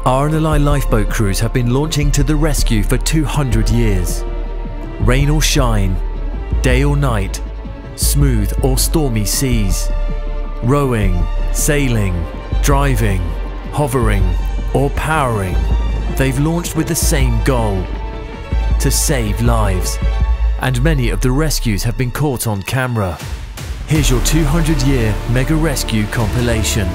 RNLI lifeboat crews have been launching to the rescue for 200 years. Rain or shine, day or night, smooth or stormy seas. Rowing, sailing, driving, hovering or powering, they've launched with the same goal: to save lives. And many of the rescues have been caught on camera. Here's your 200-year mega rescue compilation.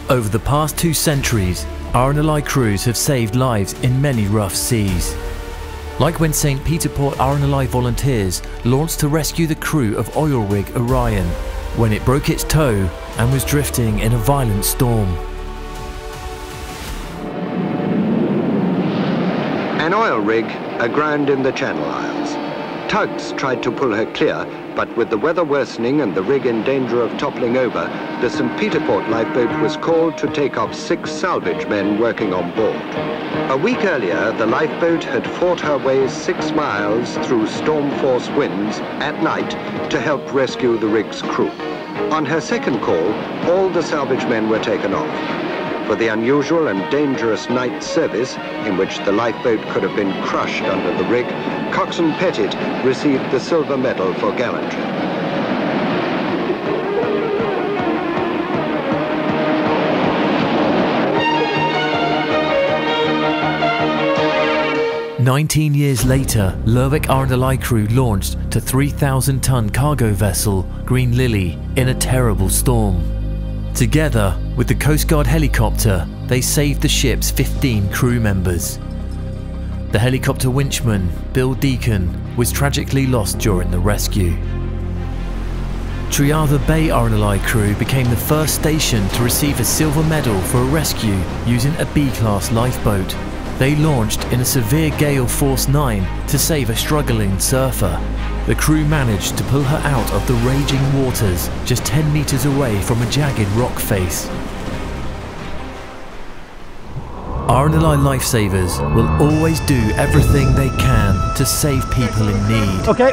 Over the past 2 centuries, RNLI crews have saved lives in many rough seas. Like when St. Peter Port RNLI volunteers launched to rescue the crew of oil rig Orion when it broke its tow and was drifting in a violent storm. An oil rig aground in the Channel Isles. Tugs tried to pull her clear, but with the weather worsening and the rig in danger of toppling over, the St. Peter Port lifeboat was called to take off 6 salvage men working on board. A week earlier, the lifeboat had fought her way 6 miles through storm-force winds at night to help rescue the rig's crew. On her second call, all the salvage men were taken off. For the unusual and dangerous night service, in which the lifeboat could have been crushed under the rig, Coxswain Pettit received the silver medal for gallantry. "19 years later, Lerwick RNLI crew launched to 3,000-ton cargo vessel Green Lily in a terrible storm. Together with the Coast Guard helicopter, they saved the ship's 15 crew members. The helicopter winchman, Bill Deacon, was tragically lost during the rescue. Treartha Bay RNLI crew became the first station to receive a silver medal for a rescue using a B-class lifeboat. They launched in a severe gale force 9 to save a struggling surfer. The crew managed to pull her out of the raging waters just 10 meters away from a jagged rock face. RNLI lifesavers will always do everything they can to save people in need. Okay.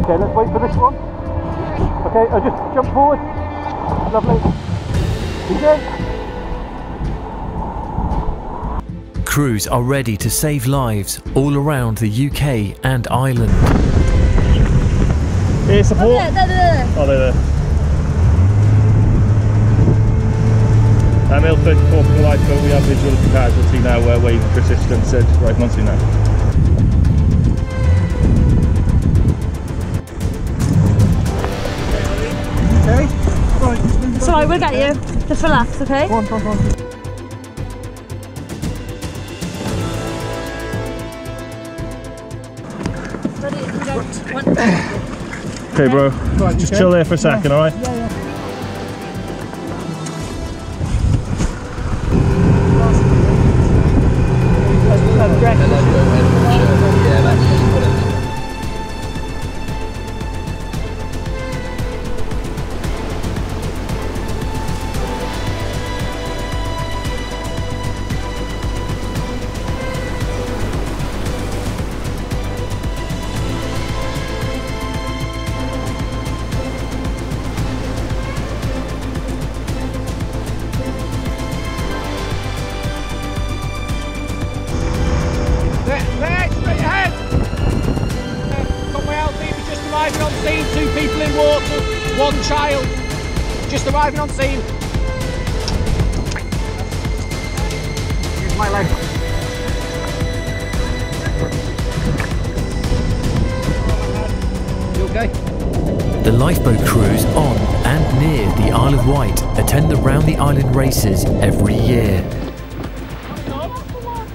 Okay, let's wait for this one. Okay, I'll just jump forward. Lovely. Begin. Crews are ready to save lives all around the UK and Ireland. Air support. Oh, there. Oh, they're there. Ilford, Corporal Lifeboat, we have visual casualty now where wave of resistance said right onto now. Okay, right. Sorry, we'll get you. Just relax, okay? Go on. Ready, one. Okay, bro. Right, just chill there for a second, alright? Yeah. Arriving on scene, 2 people in water, 1 child, just arriving on scene. Use my leg. You okay? The lifeboat crews on and near the Isle of Wight attend the Round the Island races every year.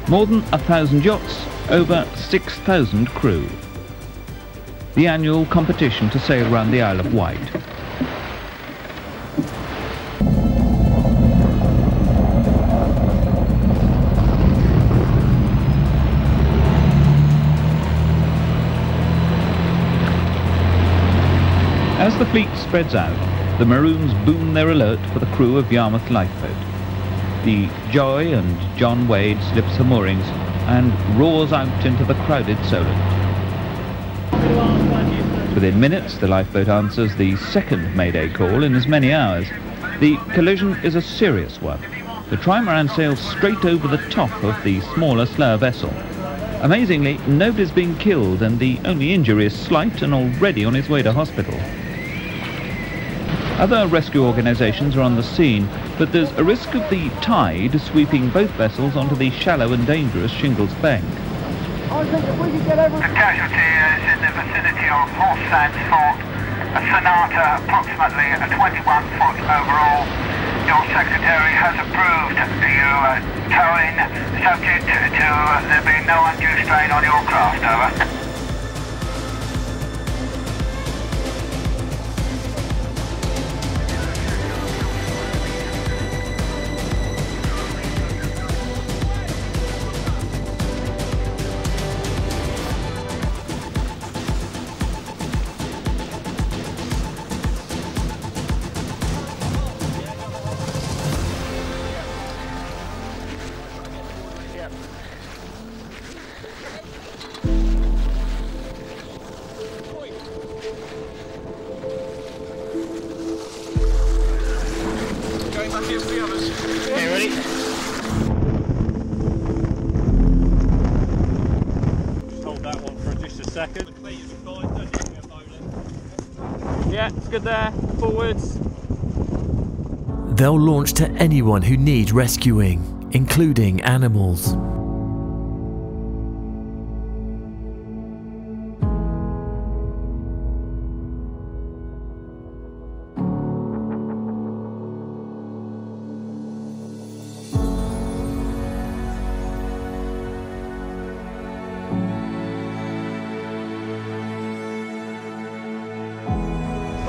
More than 1,000 yachts, over 6,000 crew. the annual competition to sail around the Isle of Wight. As the fleet spreads out, the Maroons boom their alert for the crew of Yarmouth lifeboat. The Joy and John Wade slips her moorings and roars out into the crowded Solent. Within minutes, the lifeboat answers the second mayday call in as many hours. The collision is a serious one. The trimaran sails straight over the top of the smaller, slower vessel. Amazingly, nobody's been killed, and the only injury is slight and already on his way to hospital. Other rescue organisations are on the scene, but there's a risk of the tide sweeping both vessels onto the shallow and dangerous Shingles Bank. The casualty is in the vicinity of Horse Sands Fort, a Sonata, approximately a 21-foot overall. Your secretary has approved you towing, subject to there being no undue strain on your craft, over. Second. Yeah, it's good there. Forwards. They'll launch to anyone who needs rescuing, including animals.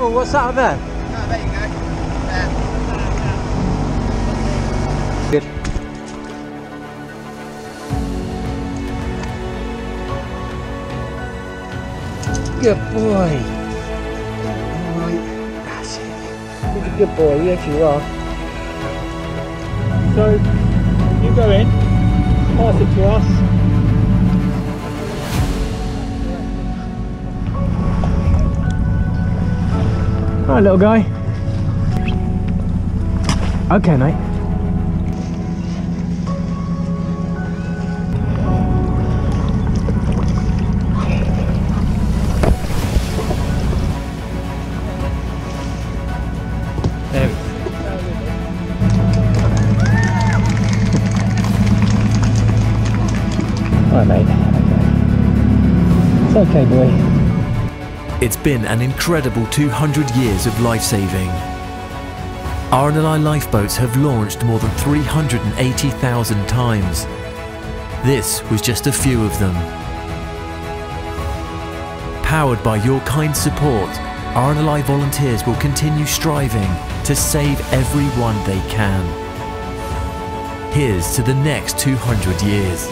Oh, what's that there? Oh, there you go. Good. Good boy. Alright, that's it. He's a good boy, yes you are. So, you go in, pass it to us. Alright, little guy. Okay, mate. There we go. Alright, mate. It's okay, boy. It's been an incredible 200 years of lifesaving. RNLI lifeboats have launched more than 380,000 times. This was just a few of them. Powered by your kind support, RNLI volunteers will continue striving to save everyone they can. Here's to the next 200 years.